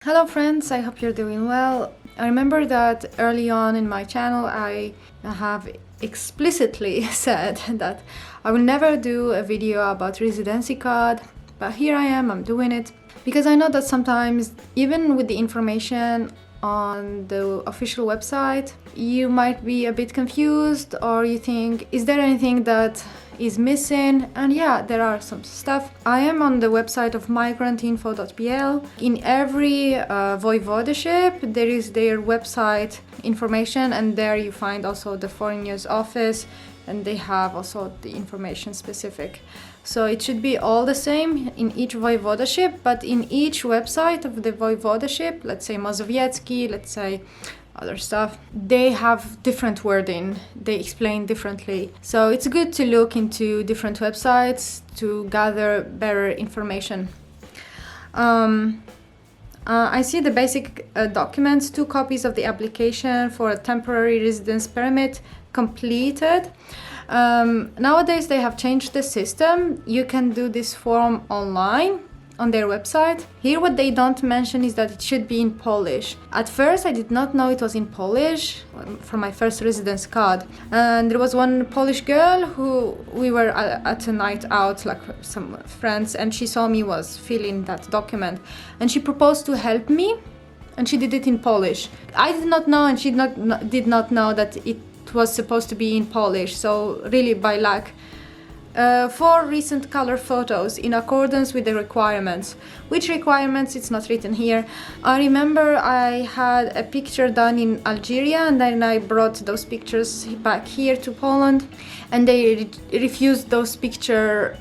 Hello friends, I hope you're doing well. I remember that early on in my channel I have explicitly said that I will never do a video about residency card, but here I am, I'm doing it because I know that sometimes even with the information on the official website you might be a bit confused, or you think, is there anything that is missing? And yeah, there are some stuff. I am on the website of migrantinfo.pl. In every voivodeship there is their website information, and there you find also the foreign news office, and they have also the information specific. So it should be all the same in each voivodeship, but in each website of the voivodeship, let's say Mazowiecki, let's say other stuff, they have different wording, they explain differently. So it's good to look into different websites to gather better information. I see the basic documents, 2 copies of the application for a temporary residence permit completed. Nowadays they have changed the system. You can do this form online on their website. Here what they don't mention is that it should be in Polish. At first I did not know it was in Polish for my first residence card, and there was one Polish girl who we were at a night out, like some friends, and she saw me was filling that document and she proposed to help me, and she did it in Polish. I did not know, and she did not know that it was supposed to be in Polish, so really by luck. 4 recent color photos in accordance with the requirements. Which requirements? It's not written here. I remember I had a picture done in Algeria, and then I brought those pictures back here to Poland, and they refused those pictures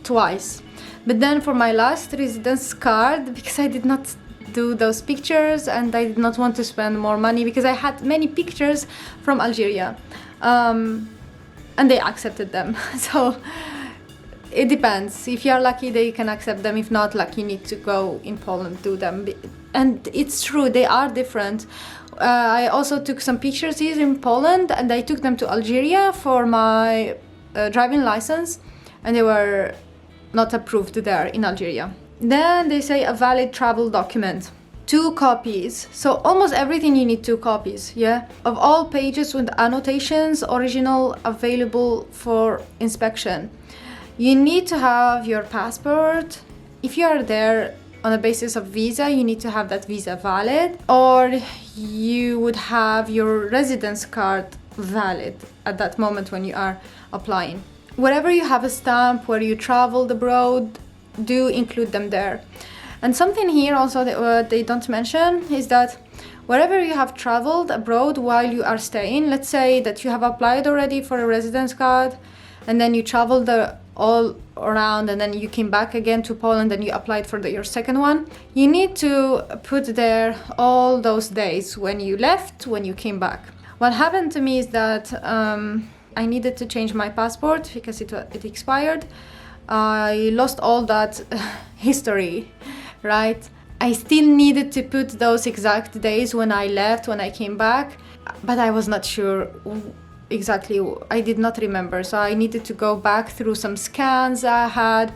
twice. But then for my last residence card, because I did not do those pictures and I did not want to spend more money, because I had many pictures from Algeria, and they accepted them. So it depends. If you are lucky, they can accept them. If not, like, you need to go in Poland do them. And it's true, they are different. I also took some pictures here in Poland, and I took them to Algeria for my driving license, and they were not approved there in Algeria. Then they say a valid travel document. 2 copies. So almost everything you need 2 copies, yeah? Of all pages with annotations, original available for inspection. You need to have your passport. If you are there on a basis of visa, you need to have that visa valid, or you would have your residence card valid at that moment when you are applying. Wherever you have a stamp where you traveled abroad, do include them there. And something here also that they don't mention is that wherever you have traveled abroad while you are staying, let's say that you have applied already for a residence card, and then you traveled all around, and then you came back again to Poland and you applied for your second one, you need to put there all those days when you left, when you came back. What happened to me is that I needed to change my passport because it expired. I lost all that history, right? I still needed to put those exact days when I left, when I came back, but I was not sure exactly. I did not remember, so I needed to go back through some scans I had,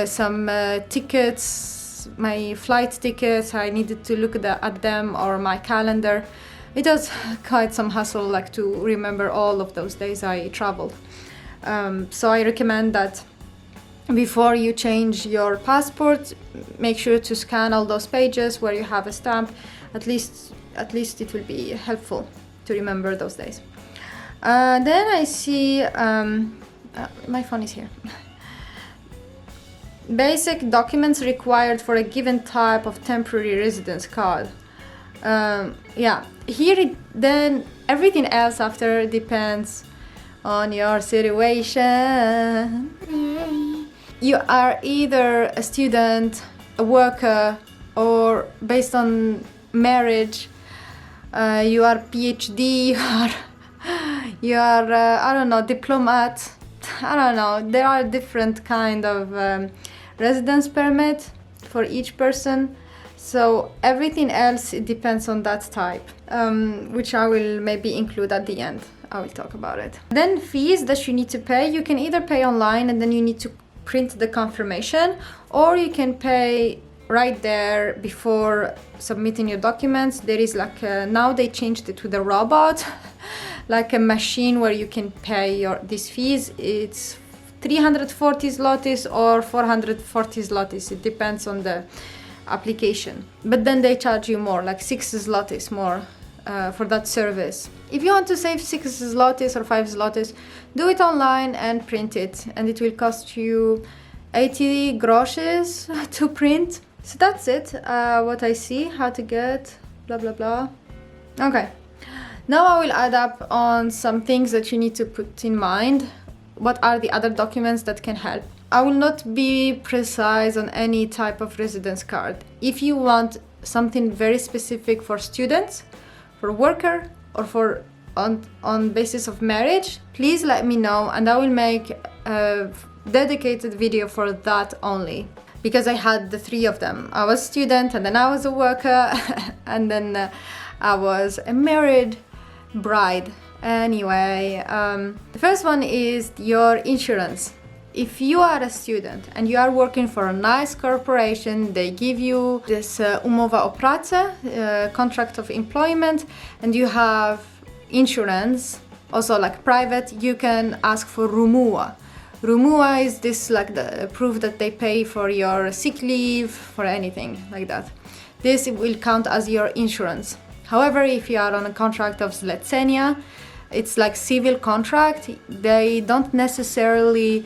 some tickets, my flight tickets. I needed to look at them, or my calendar. It was quite some hassle, like, to remember all of those days I traveled. So I recommend that before you change your passport, make sure to scan all those pages where you have a stamp. At least it will be helpful to remember those days. Then I see, my phone is here. Basic documents required for a given type of temporary residence card. Yeah, here then everything else after depends on your situation. You are either a student, a worker, or based on marriage, you are PhD, you are I don't know, diplomat. I don't know. There are different kind of residence permit for each person. So everything else, it depends on that type, which I will maybe include at the end. I will talk about it. Then fees that you need to pay. You can either pay online and then you need to print the confirmation, or you can pay right there before submitting your documents, there is like now they changed it to the robot, like a machine where you can pay these fees. It's 340 zlotys or 440 zlotys. It depends on the application. But then they charge you more, like 6 zlotys more for that service. If you want to save 6 zlotys or 5 zlotys, do it online and print it, and it will cost you 80 groszy to print. So that's it, what I see, how to get, blah blah blah. Okay, now I will add up on some things that you need to put in mind. What are the other documents that can help? I will not be precise on any type of residence card. If you want something very specific for students, for worker, or for on basis of marriage, please let me know, and I will make a dedicated video for that only, because I had the 3 of them. I was a student, and then I was a worker, and then I was a married bride. Anyway, the first one is your insurance. If you are a student and you are working for a nice corporation, they give you this umowa o pracę, contract of employment, and you have insurance, also like private, you can ask for rumuła. Rumuła is this like the proof that they pay for your sick leave, for anything like that. This will count as your insurance. However, if you are on a contract of zlecenia, it's like civil contract, they don't necessarily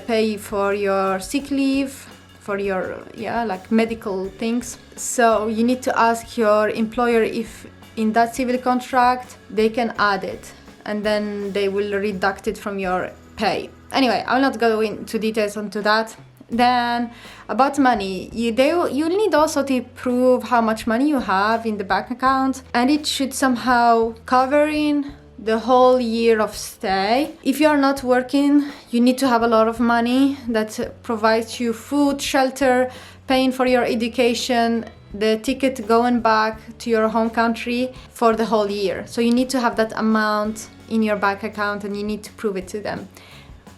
pay for your sick leave, for your like medical things. So you need to ask your employer if in that civil contract they can add it, and then they will deduct it from your pay. Anyway, I will not go into details onto that. Then about money, you'll need also to prove how much money you have in the bank account, and it should somehow cover in the whole year of stay. If you are not working, you need to have a lot of money that provides you food, shelter, paying for your education, the ticket going back to your home country for the whole year. So you need to have that amount in your bank account, and you need to prove it to them.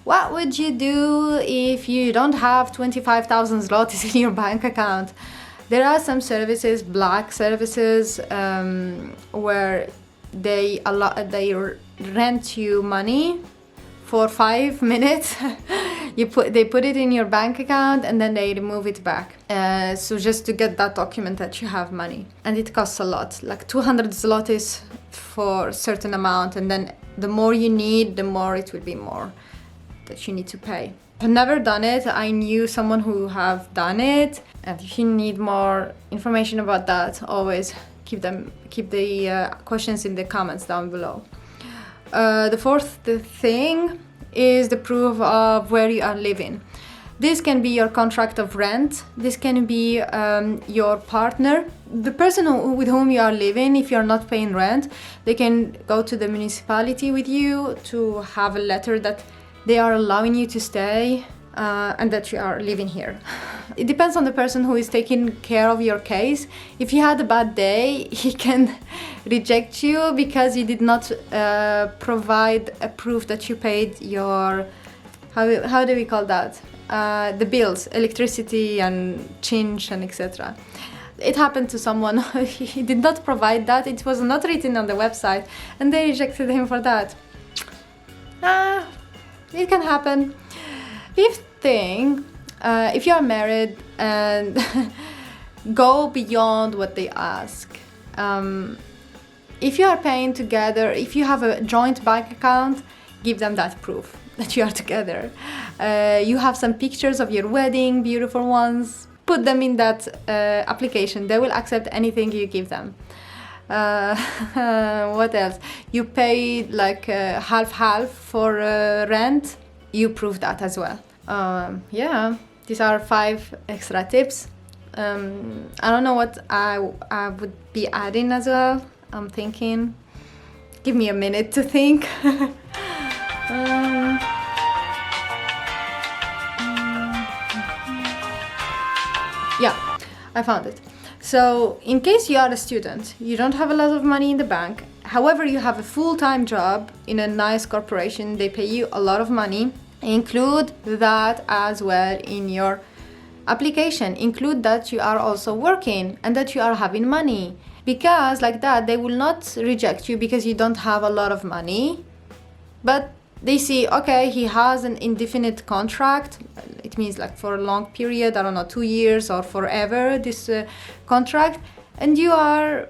What would you do if you don't have 25,000 zlotys in your bank account? There are some services, black services, where they rent you money for 5 minutes. They put it in your bank account, and then they remove it back. So just to get that document that you have money, and it costs a lot, like 200 zlotys for a certain amount, and then the more you need, the more it will be more that you need to pay. I've never done it. I knew someone who have done it, and if you need more information about that, always keep the questions in the comments down below. The fourth thing is the proof of where you are living. This can be your contract of rent. This can be your partner, the person with whom you are living. If you are not paying rent, they can go to the municipality with you to have a letter that they are allowing you to stay and that you are living here. It depends on the person who is taking care of your case. If you had a bad day, he can reject you because you did not provide a proof that you paid your, how do we call that? The bills, electricity and change and etc. It happened to someone. He did not provide that. It was not written on the website, and they rejected him for that. It can happen. Fifth thing, if you are married, and go beyond what they ask. If you are paying together, if you have a joint bank account, give them that proof that you are together. You have some pictures of your wedding, beautiful ones, put them in that application. They will accept anything you give them. What else? You pay like half for rent. You prove that as well. Yeah, these are 5 extra tips. I don't know what I would be adding as well. I'm thinking. Give me a minute to think. Yeah, I found it. So, in case you are a student, you don't have a lot of money in the bank, however you have a full-time job in a nice corporation, they pay you a lot of money, include that as well in your application include that you are also working and that you are having money, because like that they will not reject you because you don't have a lot of money, but they see, okay, he has an indefinite contract. It means like for a long period, I don't know, 2 years or forever, this contract, and you are,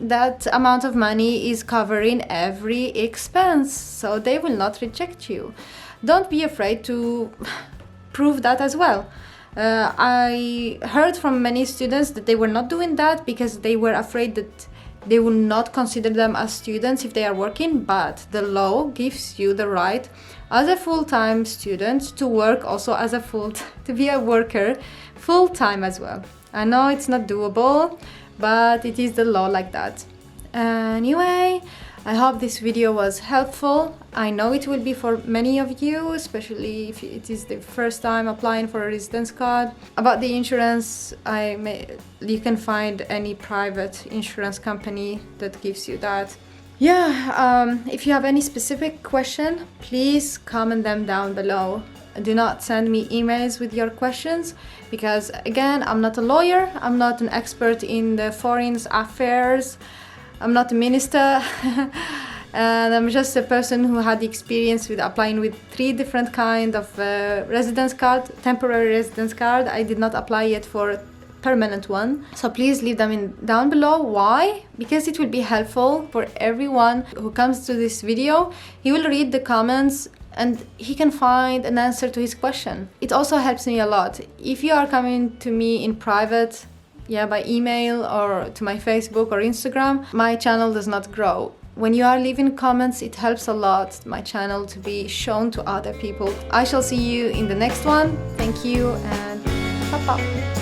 that amount of money is covering every expense, so they will not reject you. Don't be afraid to prove that as well. I heard from many students that they were not doing that because they were afraid that they will not consider them as students if they are working, but the law gives you the right as a full-time student to work also as a to be a worker full-time as well. I know it's not doable, but it is the law like that. Anyway, I hope this video was helpful. I know it will be for many of you, especially if it is the first time applying for a residence card. About the insurance, you can find any private insurance company that gives you that. Yeah, if you have any specific question, please comment them down below. Do not send me emails with your questions because, again, I'm not a lawyer, I'm not an expert in the foreign affairs, I'm not a minister, and I'm just a person who had the experience with applying with 3 different kinds of residence card, temporary residence card. I did not apply yet for a permanent one. So please leave them down below. Why? Because it will be helpful for everyone who comes to this video. He will read the comments and he can find an answer to his question. It also helps me a lot. If you are coming to me in private, by email or to my Facebook or Instagram, my channel does not grow. When you are leaving comments, it helps a lot my channel to be shown to other people. I shall see you in the next one. Thank you and bye-bye.